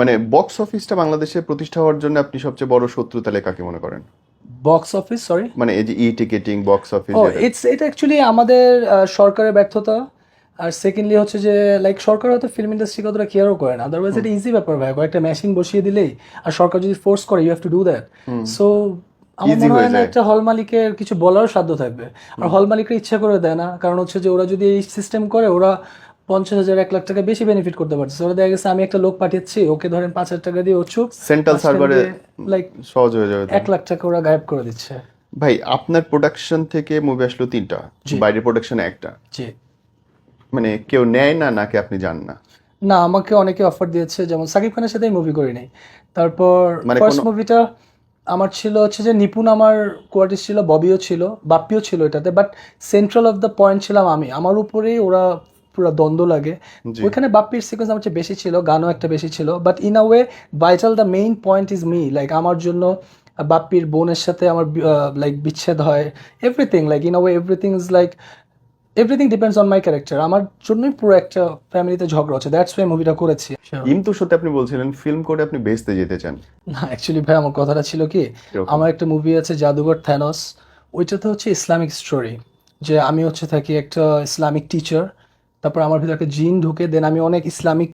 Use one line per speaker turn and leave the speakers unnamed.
মানে বক্স অফিসটা বাংলাদেশে প্রতিষ্ঠা হওয়ার জন্য আপনি সবচেয়ে বড় শত্রু তাহলে কাকে মনে করেন?
Box office, sorry.
মানে এই যে টিকেটিং বক্স অফিস
ও,
যেটা।
এটা অ্যাকচুয়ালি আমাদের সরকারের ব্যর্থতা। আর সেকেন্ডলি হচ্ছে যে লাইক সরকার হয়তো ফিল্ম ইন্ডাস্ট্রি কতটা কেয়ারও করে না, আদারওয়াইজ এটা ইজি ব্যাপার ভাই, কয়েকটা মেশিন বসিয়ে দিলেই। আর সরকার যদি ফোর্স করে, you have to do that. So আমার
ইজি
মনে
হয়ে
হয় না
যায়।
একটা হল মালিকের কিছু বলারও সাধ্য থাকবে। আর হল মালিকরা ইচ্ছা করে দেয় না, কারণ হচ্ছে যে ওরা যদি এই সিস্টেম করে, ওরা 50,000 1 লাখ টাকা বেশি বেনিফিট করতে পারছে। ওরা দেখা গেছে আমি একটা লোক পাঠিয়েছি, ওকে ধরেন 5,000 টাকা দিয়ে ওছুক,
সেন্ট্রাল সার্ভারে
লাইক
সহজ হয়ে যাবে তো।
1 লাখ টাকা ওরা গায়েব করে দিচ্ছে।
ভাই আপনার প্রোডাকশন থেকে মুভি আসলো 3টা,
জি।
বাইরের প্রোডাকশনে একটা,
জি।
মানে কেউ নেয় না নাকি আপনি জান না?
না, আমাকে অনেকে অফার দিয়েছে, যেমন সাকিব খানের সাথে মুভি করি নাই। তারপর
মানে
ফার্স্ট
কোনো
মুভিটা আমার ছিল হচ্ছে যে নিপুণ, আমার কোয়ার্টিস্ট ছিল, ববিও ছিল, বাপ্পিও ছিল এটাতে, but central of the point ছিলাম আমি, আমার উপরেই ওরা পুরো দ্বন্দ্ব লাগে।
জি
ওইখানে বাপ্পির সিকোয়েন্স আমার চেয়ে বেশি ছিল, গানও একটা বেশি ছিল, but in a way vital the main point is me, like আমার জন্য বাপ্পির বোনের সাথে আমার লাইক বিচ্ছেদ হয়, everything like in a way everything is like everything depends on my character, আমার জন্যই পুরো একটা ফ্যামিলিতে ঝগড়া হচ্ছে, দ্যাটস ওয়াই মুভিটা করেছি।
কিন্তু সত্যি আপনি বলছিলেন ফিল্ম করে আপনি বেচতে যেতে চান।
না, অ্যাকচুয়ালি ভাই আমার কথাটা ছিল কি,
কিরকম?
আমার একটা মুভি আছে জাদুঘর থ্যানোস, ওইটাতে হচ্ছে ইসলামিক স্টোরি, যে আমি হচ্ছে থাকি একটা ইসলামিক টিচার, তারপর আমার ভিতরে একটা জিন ঢুকে, দেন আমি অনেক ইসলামিক